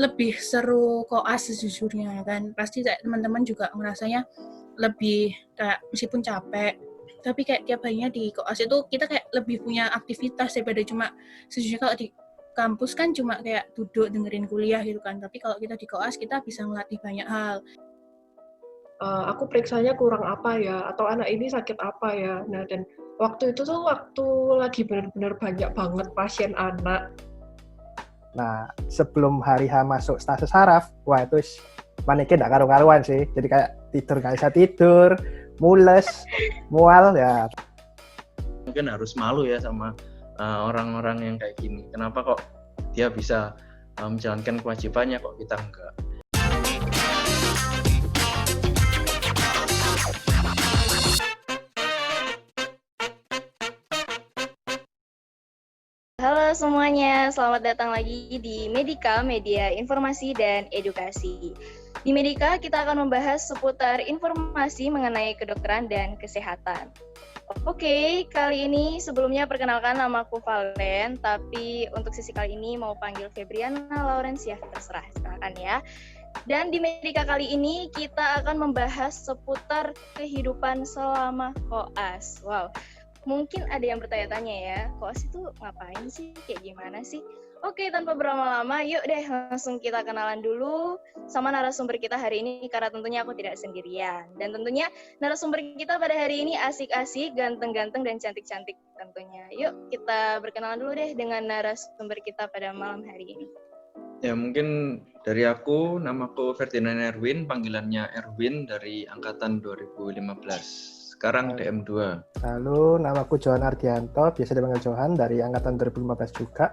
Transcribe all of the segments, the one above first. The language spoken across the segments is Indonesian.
lebih seru koas sejujurnya kan. Pasti kayak teman-teman juga ngerasanya lebih kayak meskipun capek, tapi kayak tiap harinya di koas itu kita kayak lebih punya aktivitas daripada cuma sejujurnya kalau di kampus kan cuma kayak duduk dengerin kuliah gitu kan. Tapi kalau kita di koas kita bisa ngelatih banyak hal. Aku periksanya kurang apa ya, atau anak ini sakit apa ya. Nah, dan waktu itu tuh waktu lagi benar-benar banyak banget pasien anak. Nah, sebelum hari H masuk stase saraf, wah itu paniknya gak karu-karuan sih. Jadi kayak tidur gak bisa tidur, mules, mual ya. Mungkin harus malu ya sama orang-orang yang kayak gini. Kenapa kok dia bisa menjalankan kewajibannya, kok kita enggak? Halo semuanya, selamat datang lagi di Medika, Media Informasi dan Edukasi. Di Medika, kita akan membahas seputar informasi mengenai kedokteran dan kesehatan. Oke, kali ini sebelumnya perkenalkan namaku Valen, tapi untuk sesi kali ini mau panggil Febriana Laurencia, terserah, silakan ya. Dan di Medika kali ini kita akan membahas seputar kehidupan selama koas. Wow. Mungkin ada yang bertanya-tanya ya, koas itu ngapain sih? Kayak gimana sih? Oke, tanpa berlama-lama, yuk deh langsung kita kenalan dulu sama narasumber kita hari ini, karena tentunya aku tidak sendirian. Dan tentunya narasumber kita pada hari ini asik-asik, ganteng-ganteng, dan cantik-cantik tentunya. Yuk kita berkenalan dulu deh dengan narasumber kita pada malam hari ini. Ya mungkin dari aku, namaku Ferdinand Erwin, panggilannya Erwin dari angkatan 2015. Sekarang DM2. Lalu namaku Johan Ardianto, biasa dipanggil Johan, dari angkatan 2015 juga.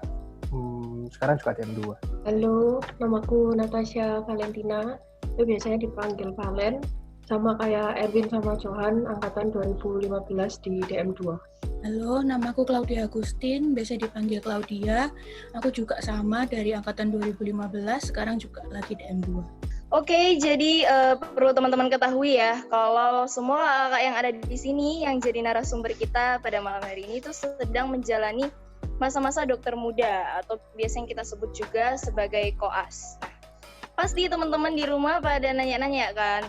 Sekarang juga DM2. Halo, namaku Natasha Valentina. Biasanya dipanggil Valen. Sama kayak Erwin sama Johan, angkatan 2015 di DM2. Halo, namaku Claudia Agustin, biasa dipanggil Claudia. Aku juga sama dari angkatan 2015, sekarang juga lagi DM2. Oke, jadi perlu teman-teman ketahui ya, kalau semua kakak yang ada di sini yang jadi narasumber kita pada malam hari ini itu sedang menjalani masa-masa dokter muda atau biasa yang kita sebut juga sebagai koas. Nah, pasti teman-teman di rumah pada nanya-nanya kan,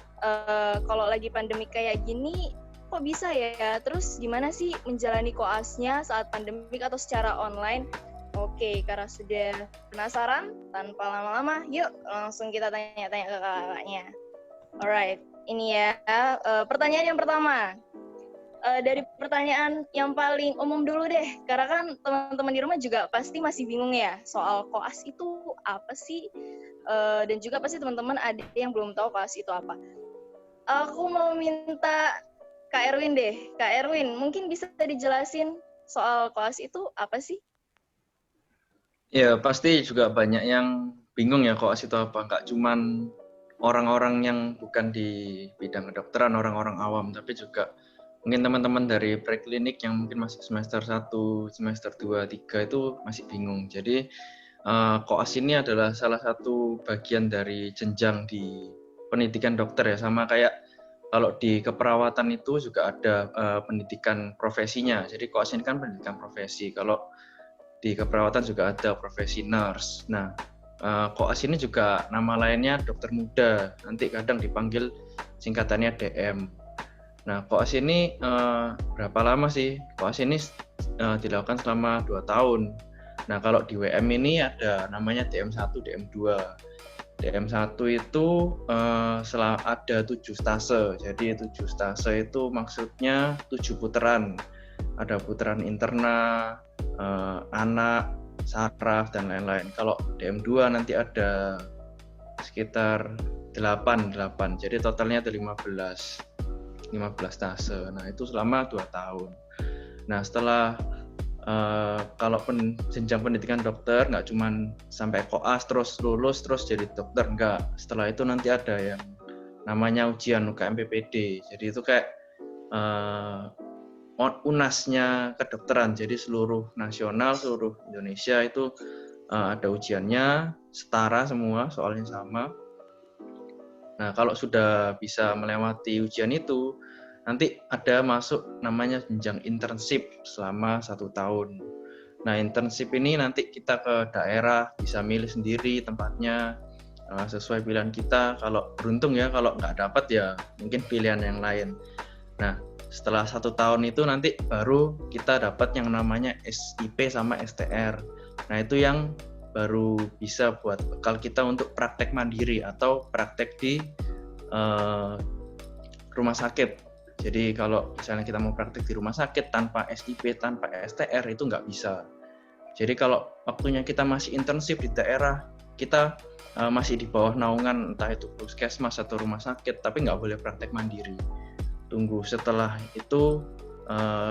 kalau lagi pandemi kayak gini, kok bisa ya? Terus gimana sih menjalani koasnya saat pandemik atau secara online? Oke, karena sudah penasaran, tanpa lama-lama, yuk langsung kita tanya-tanya ke kakaknya. Alright, ini ya pertanyaan yang pertama. Dari pertanyaan yang paling umum dulu deh, karena kan teman-teman di rumah juga pasti masih bingung ya soal koas itu apa sih? Dan juga pasti teman-teman ada yang belum tahu koas itu apa. Aku mau minta Kak Erwin deh. Kak Erwin, mungkin bisa dijelasin soal koas itu apa sih? Ya pasti juga banyak yang bingung ya koas itu apa. Nggak cuman orang-orang yang bukan di bidang kedokteran, orang-orang awam, tapi juga mungkin teman-teman dari preklinik yang mungkin masih semester 1, semester 2, 3 itu masih bingung. Jadi koas ini adalah salah satu bagian dari jenjang di pendidikan dokter ya, sama kayak kalau di keperawatan itu juga ada pendidikan profesinya. Jadi koas ini kan pendidikan profesi. Kalau di keperawatan juga ada profesi nurse. Nah, koas ini juga nama lainnya dokter muda. Nanti kadang dipanggil singkatannya DM. Nah, koas ini berapa lama sih? Koas ini dilakukan selama 2 tahun. Nah, kalau di WM ini ada namanya DM1, DM2. DM1 itu ada 7 stase. Jadi 7 stase itu maksudnya 7 putaran. Ada putaran interna, anak, saraf, dan lain-lain. Kalau DM2 nanti ada sekitar 8. Jadi totalnya ada 15 stase. Nah, itu selama 2 tahun. Nah, setelah kalau jenjang pendidikan dokter nggak cuma sampai koas terus lulus terus jadi dokter, enggak. Setelah itu nanti ada yang namanya ujian UKMPPD. Jadi itu kayak UNAS-nya kedokteran. Jadi seluruh nasional, seluruh Indonesia itu ada ujiannya, setara semua, soalnya sama. Nah, kalau sudah bisa melewati ujian itu, nanti ada masuk namanya jenjang internship selama 1 tahun. Nah, internship ini nanti kita ke daerah, bisa milih sendiri tempatnya. sesuai pilihan kita. Kalau beruntung ya, kalau nggak dapat ya mungkin pilihan yang lain. Nah, setelah 1 tahun itu nanti baru kita dapat yang namanya SIP sama STR. Nah, itu yang baru bisa buat bekal kita untuk praktek mandiri atau praktek di rumah sakit. Jadi kalau misalnya kita mau praktek di rumah sakit tanpa SIP, tanpa STR itu nggak bisa. Jadi kalau waktunya kita masih intensif di daerah, kita masih di bawah naungan entah itu puskesmas atau rumah sakit, tapi nggak boleh praktek mandiri. Tunggu setelah itu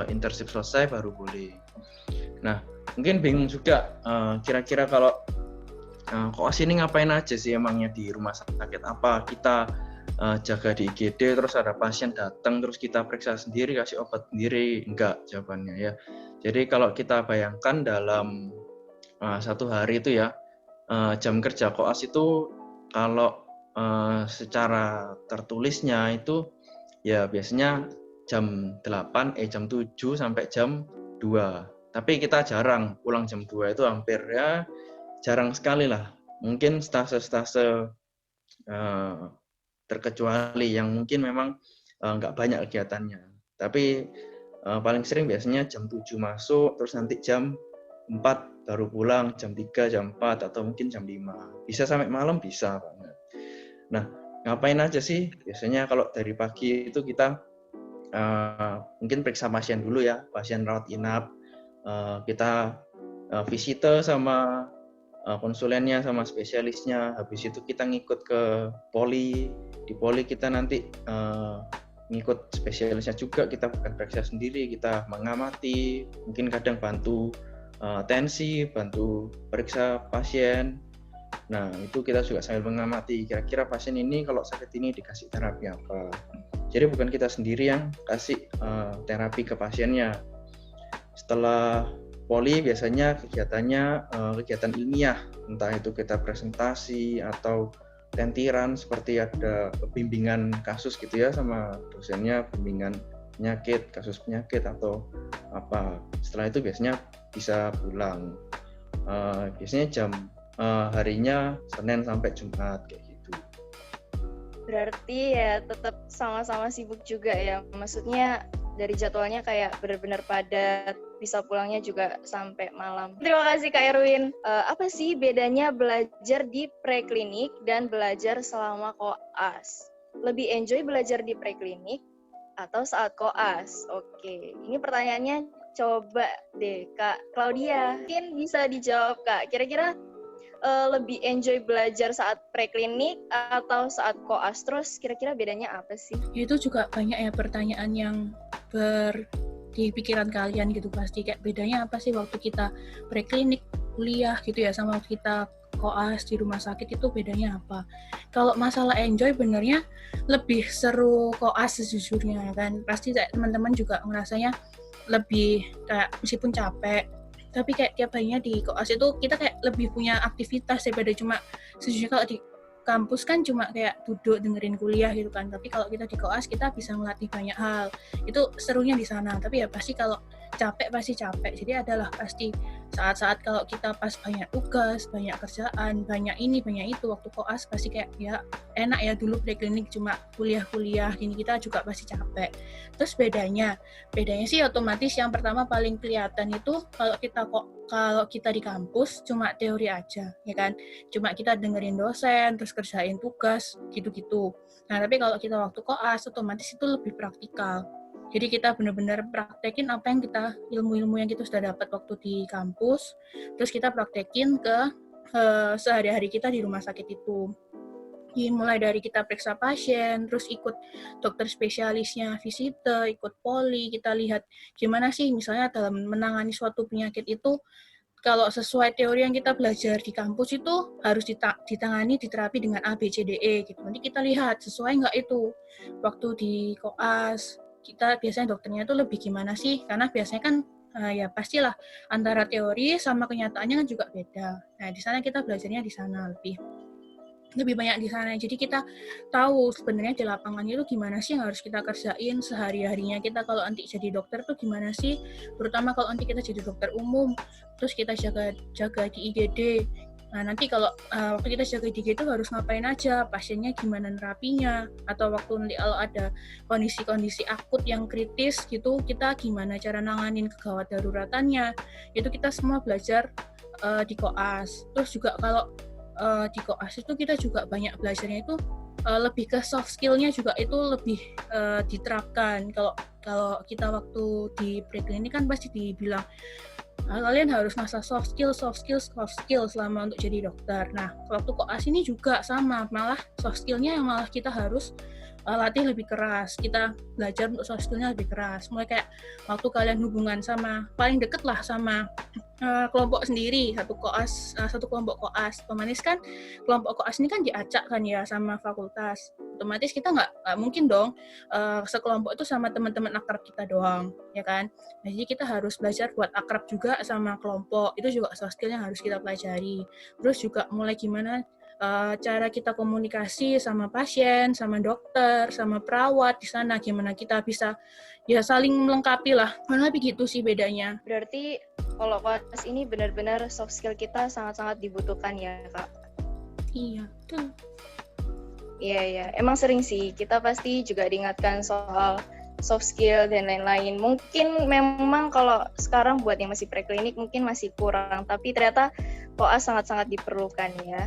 internship selesai baru boleh. Nah, mungkin bingung juga kira-kira kalau koas ini ngapain aja sih emangnya di rumah sakit? Apa kita jaga di IGD terus ada pasien datang terus kita periksa sendiri, kasih obat sendiri? Enggak jawabannya ya. Jadi kalau kita bayangkan dalam 1 hari itu ya, jam kerja koas itu kalau secara tertulisnya itu ya biasanya jam 7 sampai jam 2. Tapi kita jarang pulang jam 2, itu hampir ya jarang sekali lah. Mungkin stase-stase terkecuali yang mungkin memang nggak banyak kegiatannya. Tapi paling sering biasanya jam 7 masuk, terus nanti jam 4 baru pulang, jam 3, jam 4, atau mungkin jam 5. Bisa sampai malam, bisa banget. Nah, ngapain aja sih? Biasanya kalau dari pagi itu kita mungkin periksa pasien dulu ya, pasien rawat inap. Kita visite sama konsulennya, sama spesialisnya. Habis itu kita ngikut ke poli. Di poli kita nanti ngikut spesialisnya juga, kita bukan periksa sendiri, kita mengamati, mungkin kadang bantu tensi, bantu periksa pasien. Nah, itu kita juga sambil mengamati kira-kira pasien ini kalau sakit ini dikasih terapi apa. Jadi bukan kita sendiri yang kasih terapi ke pasiennya. Setelah poli biasanya kegiatannya kegiatan ilmiah, entah itu kita presentasi atau tentiran, seperti ada bimbingan kasus gitu ya sama dosennya, bimbingan penyakit, kasus penyakit atau apa. Setelah itu biasanya bisa pulang. Biasanya harinya Senin sampai Jumat kayak gitu. Berarti ya tetap sama-sama sibuk juga ya. Maksudnya dari jadwalnya kayak benar-benar padat, bisa pulangnya juga sampai malam. Terima kasih Kak Erwin. Apa sih bedanya belajar di preklinik dan belajar selama koas? Lebih enjoy belajar di preklinik atau saat koas? Oke, ini pertanyaannya coba deh Kak Claudia. Mungkin bisa dijawab Kak. Kira-kira lebih enjoy belajar saat preklinik atau saat koas? Terus kira-kira bedanya apa sih? Itu juga banyak ya pertanyaan yang di pikiran kalian gitu pasti, kayak bedanya apa sih waktu kita preklinik kuliah gitu ya sama waktu kita koas di rumah sakit, itu bedanya apa? Kalau masalah enjoy, benernya lebih seru koas sejujurnya kan. Pasti kayak teman-teman juga ngerasanya lebih kayak meskipun capek, tapi kayak tiap harinya di koas itu kita kayak lebih punya aktivitas daripada cuma sejujurnya kalau di kampus kan cuma kayak duduk dengerin kuliah gitu kan. Tapi kalau kita di koas kita bisa melatih banyak hal. Itu serunya di sana. Tapi ya pasti kalau capek pasti capek. Jadi adalah pasti saat-saat kalau kita pas banyak tugas, banyak kerjaan, banyak ini, banyak itu, waktu koas pasti kayak ya enak ya, dulu preklinik cuma kuliah-kuliah, gini kita juga pasti capek. Terus bedanya sih otomatis yang pertama paling kelihatan itu kalau kita di kampus cuma teori aja, ya kan? Cuma kita dengerin dosen, terus kerjain tugas, gitu-gitu. Nah, tapi kalau kita waktu koas, otomatis itu lebih praktikal. Jadi kita benar-benar praktekin apa yang ilmu-ilmu yang kita sudah dapat waktu di kampus, terus kita praktekin ke sehari-hari kita di rumah sakit itu. Mulai dari kita periksa pasien, terus ikut dokter spesialisnya, visite, ikut poli, kita lihat gimana sih misalnya dalam menangani suatu penyakit itu, kalau sesuai teori yang kita belajar di kampus itu harus ditangani, diterapi dengan A, B, C, D, E gitu. Nanti kita lihat sesuai nggak itu. Waktu di koas, kita biasanya dokternya itu lebih gimana sih? Karena biasanya kan ya pastilah antara teori sama kenyataannya kan juga beda. Nah, di sana kita belajarnya di sana lebih banyak di sana. Jadi kita tahu sebenarnya di lapangannya itu gimana sih yang harus kita kerjain sehari-harinya kita kalau nanti jadi dokter tuh gimana sih, terutama kalau nanti kita jadi dokter umum, terus kita jaga di IGD. Nah, nanti kalau waktu kita jaga DG itu harus ngapain aja, pasiennya gimana nerapinya, atau waktu nanti kalau ada kondisi-kondisi akut yang kritis gitu, kita gimana cara nanganin kegawat daruratannya. Itu kita semua belajar di koas. Terus juga kalau di koas itu kita juga banyak belajarnya itu lebih ke soft skill-nya juga itu lebih diterapkan. Kalau kita waktu di preklinik kan pasti dibilang kalian harus ngasah soft skill selama untuk jadi dokter. Nah, waktu koas ini juga sama, malah soft skill-nya yang malah kita harus latih lebih keras. Kita belajar untuk soft skill-nya lebih keras. Mulai kayak waktu kalian hubungan sama, paling deket lah sama kelompok sendiri, satu kelompok koas. Otomatis kan kelompok koas ini kan diacak kan ya sama fakultas. Otomatis kita nggak mungkin dong sekelompok itu sama teman-teman akrab kita doang, ya kan? Nah, jadi kita harus belajar buat akrab juga sama kelompok. Itu juga soft skill yang harus kita pelajari. Terus juga mulai gimana cara kita komunikasi sama pasien, sama dokter, sama perawat di sana, gimana kita bisa ya saling melengkapi lah. Mana begitu sih bedanya. Berarti kalau kelas ini benar-benar soft skill kita sangat-sangat dibutuhkan ya, Kak? Iya, betul. Iya. Emang sering sih, kita pasti juga diingatkan soal soft skill dan lain-lain. Mungkin memang kalau sekarang buat yang masih preklinik mungkin masih kurang, tapi ternyata koas sangat-sangat diperlukan ya.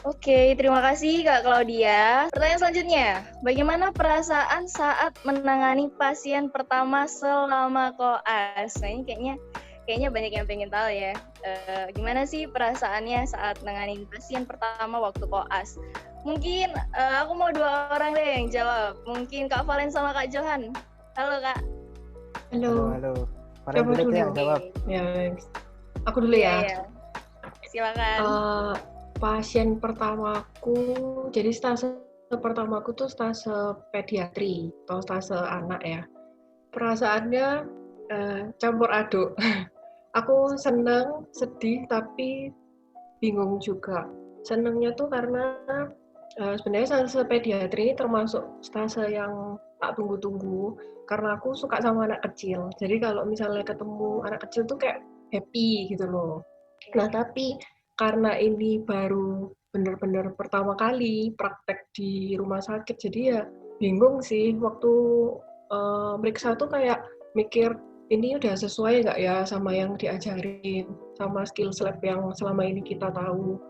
Oke, terima kasih Kak Claudia. Pertanyaan selanjutnya, bagaimana perasaan saat menangani pasien pertama selama koas? Nah, ini kayaknya banyak yang pengen tahu ya. Gimana sih perasaannya saat menangani pasien pertama waktu koas? Mungkin aku mau 2 orang deh yang jawab. Mungkin Kak Valen sama Kak Johan. Halo Kak. Halo. Kalian Siapa dulu dulu? yang jawab. Ya, aku dulu ya. Iya. Silakan. Pasien pertamaku, jadi stase pertamaku tuh stase pediatri atau stase anak ya. Perasaannya campur aduk. Aku senang, sedih, tapi bingung juga. Senangnya tuh karena sebenarnya stase pediatri ini termasuk stase yang tak tunggu-tunggu, karena aku suka sama anak kecil. Jadi kalau misalnya ketemu anak kecil tuh kayak happy gitu loh. Nah, tapi karena ini baru benar-benar pertama kali praktek di rumah sakit, jadi ya bingung sih waktu meriksa tuh kayak mikir ini udah sesuai nggak ya sama yang diajarin, sama skill lab yang selama ini kita tahu.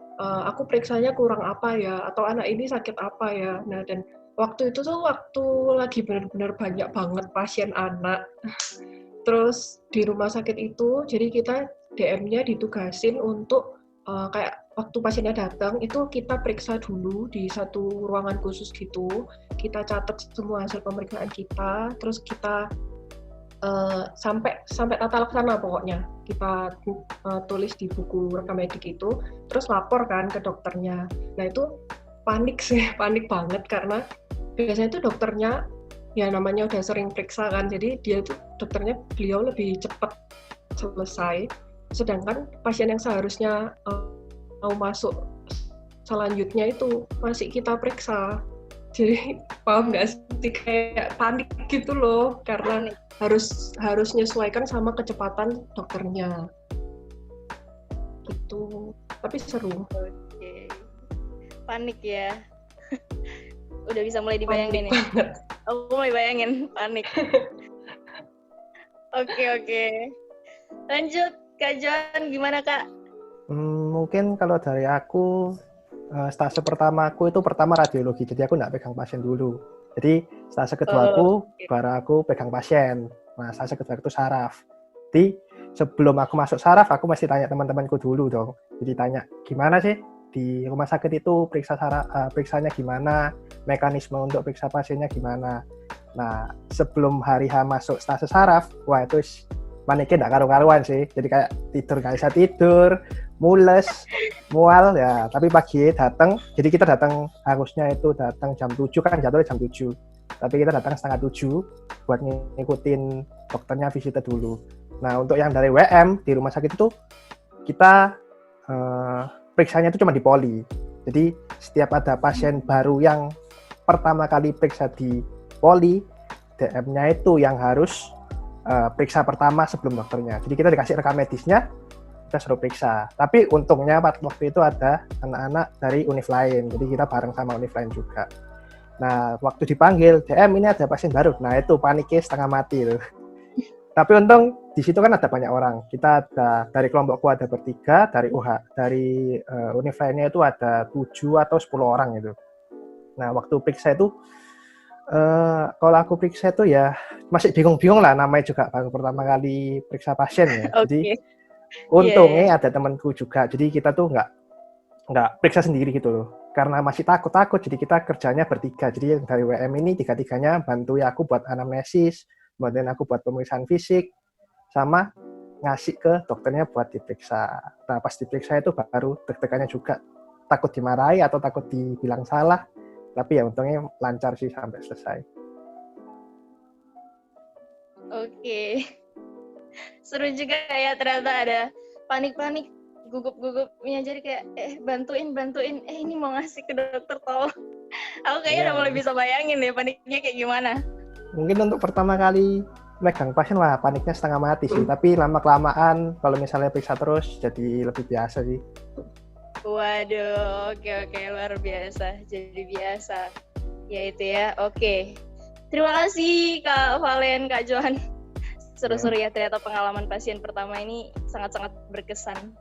Aku periksanya kurang apa ya, atau anak ini sakit apa ya. Nah, dan waktu itu tuh waktu lagi benar-benar banyak banget pasien anak. Terus di rumah sakit itu, jadi kita DM-nya ditugasin untuk kayak waktu pasiennya datang itu kita periksa dulu di satu ruangan khusus gitu, kita catat semua hasil pemeriksaan kita, terus kita sampai tata laksana pokoknya kita tulis di buku rekam medik itu, terus lapor kan ke dokternya. Nah itu panik banget karena biasanya itu dokternya ya namanya udah sering periksa kan, jadi beliau lebih cepat selesai. Sedangkan pasien yang seharusnya mau masuk selanjutnya itu masih kita periksa. Jadi paham nggak sih, kayak panik gitu loh, karena harus menyesuaikan sama kecepatan dokternya. Gitu. Tapi seru. Oke. Panik ya. Udah bisa mulai dibayangin panik nih. Banget. Aku mulai bayangin panik. Oke. Lanjut. Kak Johan, gimana Kak? Mungkin kalau dari aku, stase pertama aku itu pertama radiologi, jadi aku nggak pegang pasien dulu. Jadi stase kedua baru aku pegang pasien. Nah, stase kedua itu saraf. Jadi sebelum aku masuk saraf, aku mesti tanya teman-temanku dulu dong. Jadi tanya, gimana sih di rumah sakit itu periksanya gimana, mekanisme untuk periksa pasiennya gimana. Nah, sebelum hari H masuk stase saraf, wah itu paniknya nggak karu-karuan sih, jadi kayak tidur nggak bisa tidur, mules, mual ya. Tapi pagi datang, jadi kita datang harusnya itu datang jam 7 kan, jadwalnya jam 7, tapi kita datang setengah 7 buat ngikutin dokternya visitnya dulu. Nah untuk yang dari WM di rumah sakit itu kita periksanya itu cuma di poli, jadi setiap ada pasien baru yang pertama kali periksa di poli, DM-nya itu yang harus periksa pertama sebelum dokternya. Jadi kita dikasih rekam medisnya, udah suruh periksa. Tapi untungnya waktu itu ada anak-anak dari univ lain, jadi kita bareng sama univ lain juga. Nah, waktu dipanggil, DM ini ada pasien baru. Nah, itu paniknya setengah mati loh. Tapi untung di situ kan ada banyak orang. Kita ada dari kelompokku ada bertiga, dari univ lainnya itu ada 7 atau 10 orang itu. Nah, waktu periksa itu kalau aku periksa itu ya masih bingung-bingung lah, namanya juga baru pertama kali periksa pasien ya. Jadi untungnya ada temanku juga. Jadi kita tuh nggak periksa sendiri gitu loh. Karena masih takut, jadi kita kerjanya bertiga. Jadi yang dari WM ini tiga-tiganya bantu aku buat anamnesis, bantuin aku buat pemeriksaan fisik, sama ngasih ke dokternya buat diperiksa. Nah, pas diperiksa itu baru deg-degannya juga. Takut dimarahi atau takut dibilang salah. Tapi ya untungnya lancar sih sampai selesai. Oke. Seru juga ya, ternyata ada panik-panik, gugup-gugupnya, jadi kayak bantuin ini mau ngasih ke dokter tolong. Aku kayaknya udah mulai bisa bayangin deh paniknya kayak gimana. Mungkin untuk pertama kali megang pasien wah paniknya setengah mati sih, tapi lama-kelamaan kalau misalnya periksa terus jadi lebih biasa sih. Waduh, oke, luar biasa, jadi biasa. Ya itu ya, oke. Terima kasih Kak Valen, Kak Johan. Seru-seru ya, ternyata pengalaman pasien pertama ini sangat-sangat berkesan.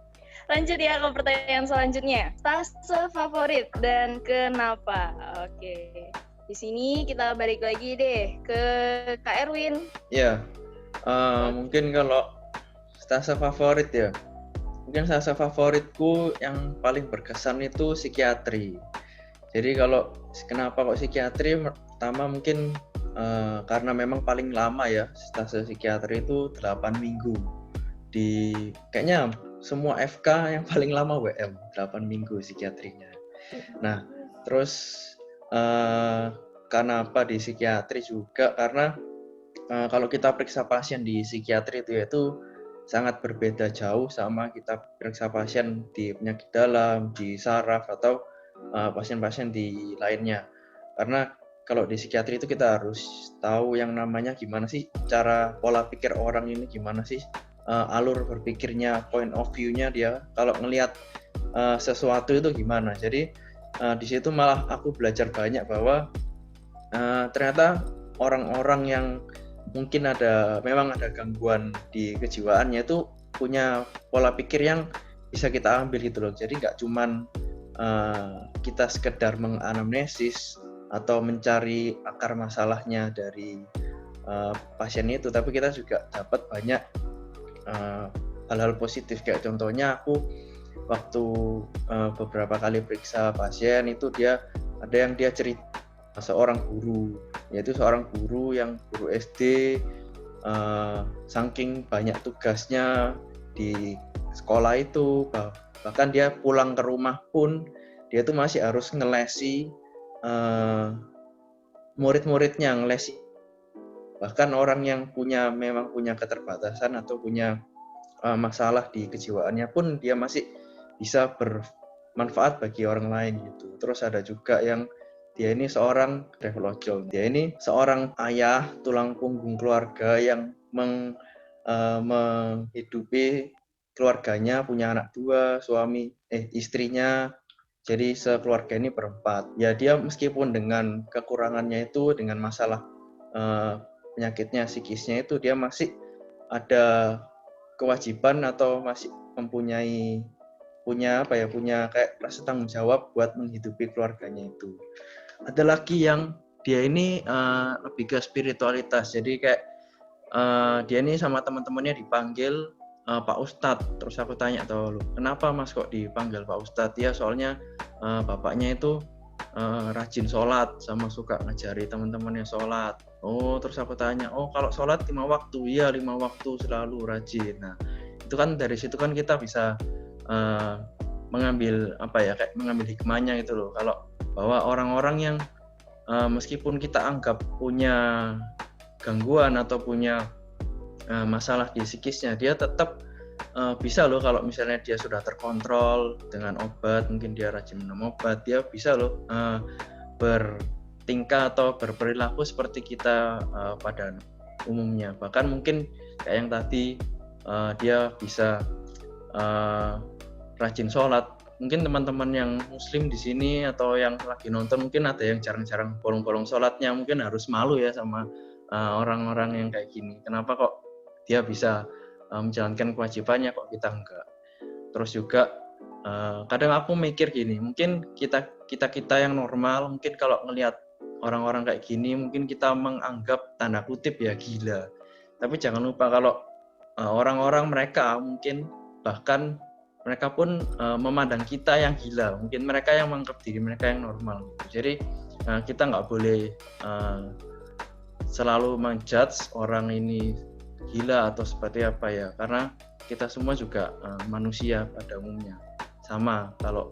Lanjut ya ke pertanyaan selanjutnya. Stase favorit dan kenapa? Oke. Di sini kita balik lagi deh ke Kak Erwin. Ya, mungkin kalau stase favorit ya. Mungkin stase favoritku yang paling berkesan itu psikiatri. Jadi kalau kenapa kok psikiatri? Pertama mungkin karena memang paling lama ya, stase psikiatri itu 8 minggu. Kayaknya semua FK yang paling lama WM, 8 minggu psikiatrinya. Nah, terus kenapa di psikiatri juga? Karena kalau kita periksa pasien di psikiatri itu sangat berbeda jauh sama kita periksa pasien di penyakit dalam, di saraf, atau pasien-pasien di lainnya. Karena kalau di psikiatri itu kita harus tahu yang namanya gimana sih cara pola pikir orang ini, gimana sih alur berpikirnya, point of view-nya dia kalau ngelihat sesuatu itu gimana. Jadi di situ malah aku belajar banyak bahwa ternyata orang-orang yang mungkin memang ada gangguan di kejiwaannya itu punya pola pikir yang bisa kita ambil gitu loh. Jadi nggak cuman kita sekedar menganamnesis atau mencari akar masalahnya dari pasien itu, tapi kita juga dapat banyak hal-hal positif. Kayak contohnya aku waktu beberapa kali periksa pasien itu dia cerita seorang guru, yaitu seorang guru SD, saking banyak tugasnya di sekolah itu, bahkan dia pulang ke rumah pun dia tuh masih harus ngelesi murid-muridnya, ngelesi bahkan orang yang memang punya keterbatasan atau punya masalah di kejiwaannya pun dia masih bisa bermanfaat bagi orang lain gitu. Terus ada juga yang dia ini seorang development, dia ini seorang ayah tulang punggung keluarga yang menghidupi keluarganya, punya anak 2, istrinya, jadi sekeluarga ini berempat. Ya dia meskipun dengan kekurangannya itu, dengan masalah penyakitnya, psikisnya itu, dia masih ada kewajiban atau masih punya kayak rasa tanggung jawab buat menghidupi keluarganya itu. Ada lagi yang dia ini lebih ke spiritualitas. Jadi kayak dia ini sama teman-temannya dipanggil Pak Ustadz. Terus aku tanya, kenapa Mas kok dipanggil Pak Ustadz? Ya soalnya bapaknya itu rajin sholat sama suka ngajari teman-temannya sholat. Terus aku tanya, kalau sholat 5 waktu? Iya 5 waktu selalu rajin. Nah itu kan dari situ kan kita bisa mengambil mengambil hikmahnya gitu loh. Kalau bahwa orang-orang yang meskipun kita anggap punya gangguan atau punya masalah di psikisnya, dia tetap bisa loh kalau misalnya dia sudah terkontrol dengan obat, mungkin dia rajin minum obat, dia bisa loh bertingkah atau berperilaku seperti kita pada umumnya. Bahkan mungkin kayak yang tadi dia bisa rajin sholat. Mungkin teman-teman yang muslim di sini atau yang lagi nonton mungkin ada yang jarang-jarang bolong-bolong sholatnya, mungkin harus malu ya sama orang-orang yang kayak gini. Kenapa kok dia bisa menjalankan kewajibannya kok kita enggak? Terus juga kadang aku mikir gini, mungkin kita yang normal, mungkin kalau ngelihat orang-orang kayak gini mungkin kita menganggap tanda kutip ya gila. Tapi jangan lupa kalau orang-orang mereka mungkin bahkan mereka pun memandang kita yang gila. Mungkin mereka yang menganggap diri mereka yang normal. Jadi kita nggak boleh selalu menjudge orang ini gila atau seperti apa ya. Karena kita semua juga manusia pada umumnya. Sama kalau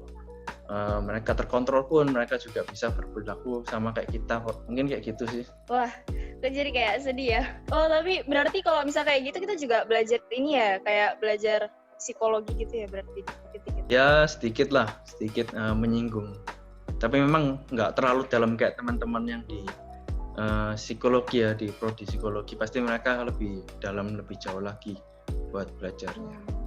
mereka terkontrol pun mereka juga bisa berperilaku sama kayak kita kok. Mungkin kayak gitu sih. Wah, kok jadi kayak sedih ya. Oh, tapi berarti kalau misal kayak gitu kita juga belajar ini ya, kayak belajar psikologi gitu ya berarti dikit-dikit. Ya sedikit menyinggung. Tapi memang nggak terlalu dalam kayak teman-teman yang di psikologi ya, di prodi psikologi. Pasti mereka lebih dalam, lebih jauh lagi buat belajarnya.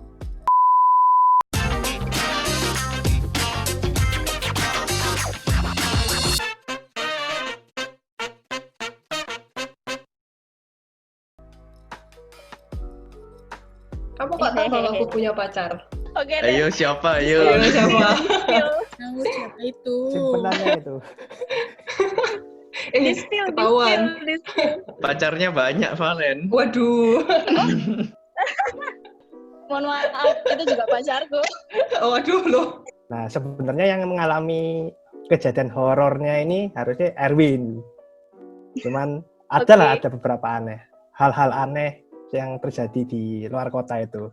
Kamu kok tahu kalau aku punya pacar? Oke deh. Ayo siapa? Ayo. Ayo, siapa? Tahu siapa itu? Simpenannya itu. Di-spill. Ketahuan. Pacarnya banyak, Valen. Waduh. Mohon maaf, itu juga pacarku. Waduh loh. Nah, sebenarnya yang mengalami kejadian horornya ini harusnya Erwin. Cuman ada Oke. beberapa hal-hal aneh yang terjadi di luar kota itu.